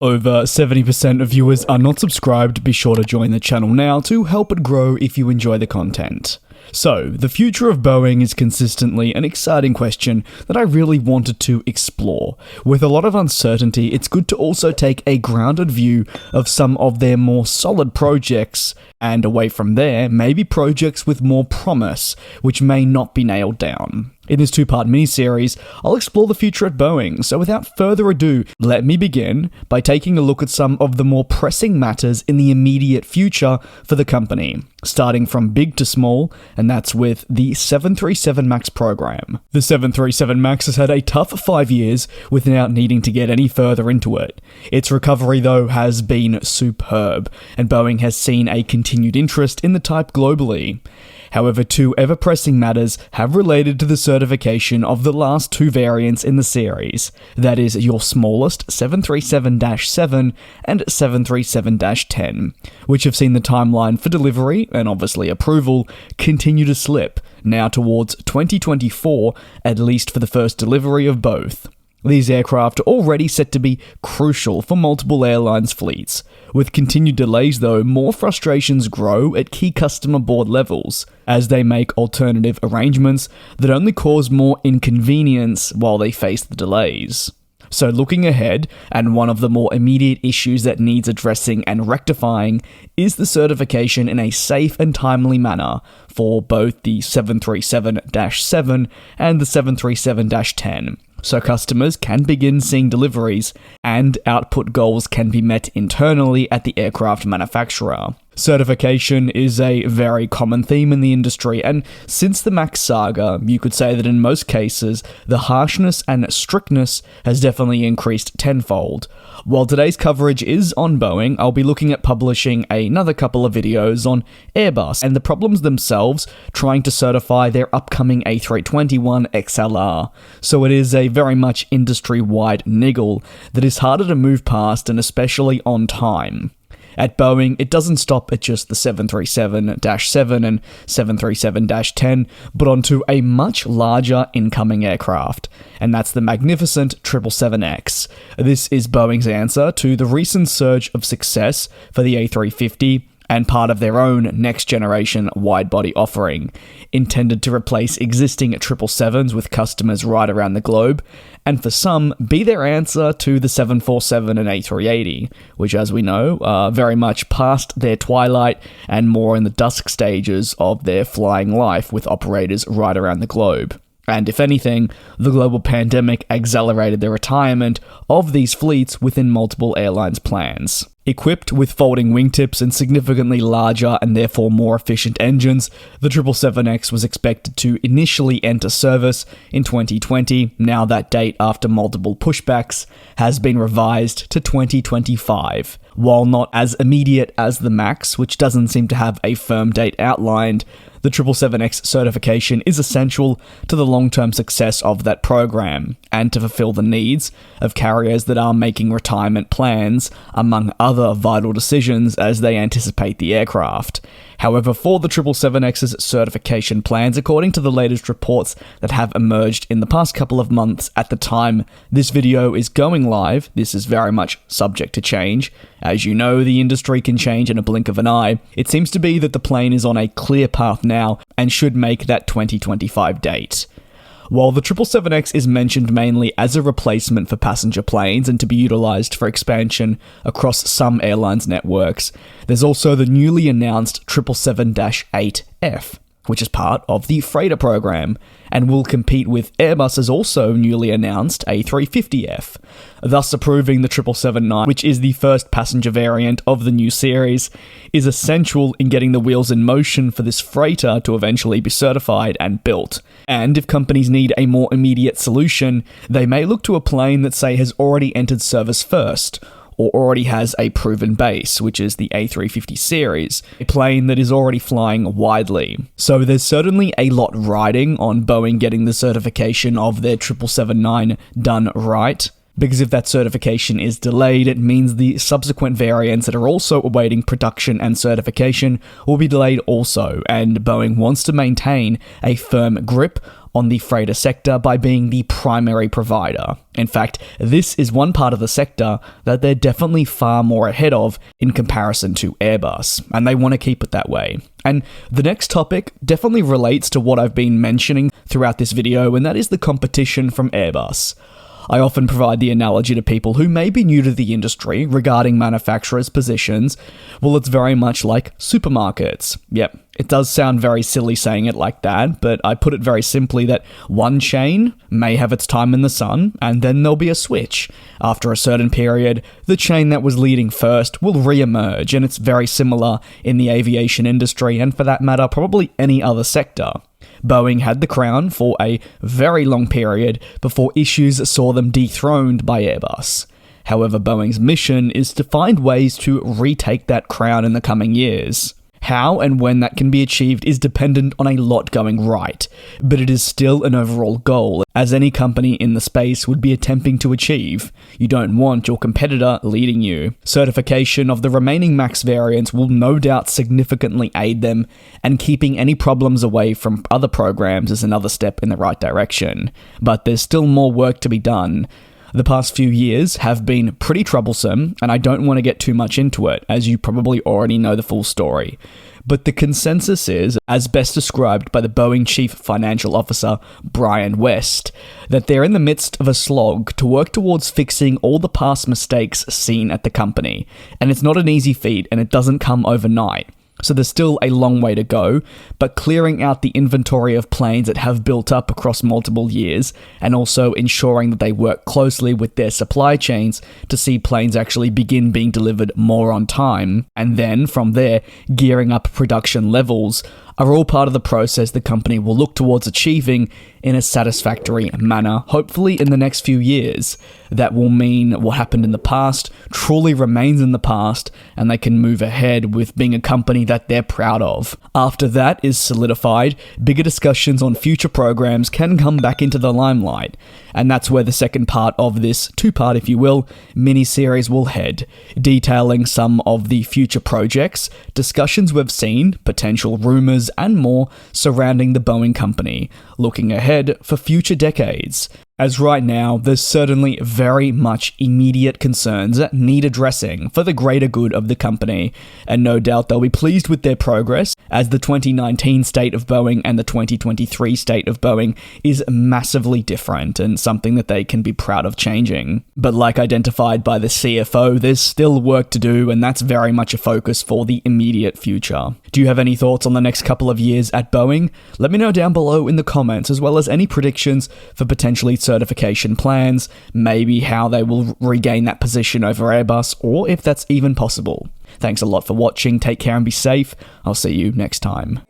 Over 70% of viewers are not subscribed. Be sure to join the channel now to help it grow if you enjoy the content. So, the future of Boeing is consistently an exciting question that I really wanted to explore. With a lot of uncertainty, it's good to also take a grounded view of some of their more solid projects, and away from there, maybe projects with more promise, which may not be nailed down. In this two-part mini-series, I'll explore the future at Boeing, so without further ado, let me begin by taking a look at some of the more pressing matters in the immediate future for the company, starting from big to small, and that's with the 737 MAX program. The 737 MAX has had a tough 5 years without needing to get any further into it. Its recovery, though, has been superb, and Boeing has seen a continued interest in the type globally. However, two ever-pressing matters have related to the certification of the last two variants in the series, that is, your smallest 737-7 and 737-10, which have seen the timeline for delivery, and obviously approval, continue to slip, now towards 2024, at least for the first delivery of both. These aircraft are already set to be crucial for multiple airlines' fleets. With continued delays, though, more frustrations grow at key customer board levels, as they make alternative arrangements that only cause more inconvenience while they face the delays. So looking ahead, and one of the more immediate issues that needs addressing and rectifying is the certification in a safe and timely manner for both the 737-7 and the 737-10. So customers can begin seeing deliveries, and output goals can be met internally at the aircraft manufacturer. Certification is a very common theme in the industry, and since the MAX saga, you could say that in most cases, the harshness and strictness has definitely increased tenfold. While today's coverage is on Boeing, I'll be looking at publishing another couple of videos on Airbus and the problems themselves trying to certify their upcoming A321XLR. So it is a very much industry-wide niggle that is harder to move past, and especially on time. At Boeing, it doesn't stop at just the 737-7 and 737-10, but onto a much larger incoming aircraft, and that's the magnificent 777X. This is Boeing's answer to the recent surge of success for the A350, and part of their own next-generation wide-body offering, intended to replace existing 777s with customers right around the globe, and for some, be their answer to the 747 and A380, which, as we know, are very much past their twilight and more in the dusk stages of their flying life with operators right around the globe. And if anything, the global pandemic accelerated the retirement of these fleets within multiple airlines' plans. Equipped with folding wingtips and significantly larger and therefore more efficient engines, the 777X was expected to initially enter service in 2020. Now that date, after multiple pushbacks, has been revised to 2025. While not as immediate as the MAX, which doesn't seem to have a firm date outlined, the 777X certification is essential to the long-term success of that program, and to fulfill the needs of carriers that are making retirement plans, among other vital decisions as they anticipate the aircraft. However, for the 777X's certification plans, according to the latest reports that have emerged in the past couple of months at the time this video is going live, this is very much subject to change. As you know, the industry can change in a blink of an eye. It seems to be that the plane is on a clear path now and should make that 2025 date. While the 777X is mentioned mainly as a replacement for passenger planes and to be utilised for expansion across some airlines' networks, there's also the newly announced 777-8F, which is part of the freighter program, and will compete with Airbus's also newly announced A350F, thus approving the 777-9, which is the first passenger variant of the new series, is essential in getting the wheels in motion for this freighter to eventually be certified and built. And if companies need a more immediate solution, they may look to a plane that, say, has already entered service first, or already has a proven base, which is the A350 series, a plane that is already flying widely. So there's certainly a lot riding on Boeing getting the certification of their 777-9 done right. Because if that certification is delayed, it means the subsequent variants that are also awaiting production and certification will be delayed also, and Boeing wants to maintain a firm grip on the freighter sector by being the primary provider. In fact, this is one part of the sector that they're definitely far more ahead of in comparison to Airbus, and they want to keep it that way. And the next topic definitely relates to what I've been mentioning throughout this video, and that is the competition from Airbus. I often provide the analogy to people who may be new to the industry regarding manufacturers' positions. Well, it's very much like supermarkets. Yep, it does sound very silly saying it like that, but I put it very simply that one chain may have its time in the sun, and then there'll be a switch. After a certain period, the chain that was leading first will re-emerge, and it's very similar in the aviation industry, and for that matter, probably any other sector. Boeing had the crown for a very long period before issues saw them dethroned by Airbus. However, Boeing's mission is to find ways to retake that crown in the coming years. How and when that can be achieved is dependent on a lot going right, but it is still an overall goal, as any company in the space would be attempting to achieve. You don't want your competitor leading you. Certification of the remaining MAX variants will no doubt significantly aid them, and keeping any problems away from other programs is another step in the right direction. But there's still more work to be done. The past few years have been pretty troublesome, and I don't want to get too much into it, as you probably already know the full story. But the consensus is, as best described by the Boeing Chief Financial Officer, Brian West, that they're in the midst of a slog to work towards fixing all the past mistakes seen at the company. And it's not an easy feat, and it doesn't come overnight. So there's still a long way to go, but clearing out the inventory of planes that have built up across multiple years, and also ensuring that they work closely with their supply chains to see planes actually begin being delivered more on time, and then from there, gearing up production levels, are all part of the process the company will look towards achieving in a satisfactory manner, hopefully in the next few years. That will mean what happened in the past truly remains in the past, and they can move ahead with being a company that they're proud of. After that is solidified, bigger discussions on future programs can come back into the limelight, and that's where the second part of this two-part, if you will, mini-series will head, detailing some of the future projects, discussions we've seen, potential rumors, and more surrounding the Boeing company, looking ahead for future decades. As right now, there's certainly very much immediate concerns that need addressing for the greater good of the company, and no doubt they'll be pleased with their progress, as the 2019 state of Boeing and the 2023 state of Boeing is massively different and something that they can be proud of changing. But like identified by the CFO, there's still work to do, and that's very much a focus for the immediate future. Do you have any thoughts on the next couple of years at Boeing? Let me know down below in the comments, as well as any predictions for potentially certification plans, maybe how they will regain that position over Airbus, or if that's even possible. Thanks a lot for watching, take care and be safe. I'll see you next time.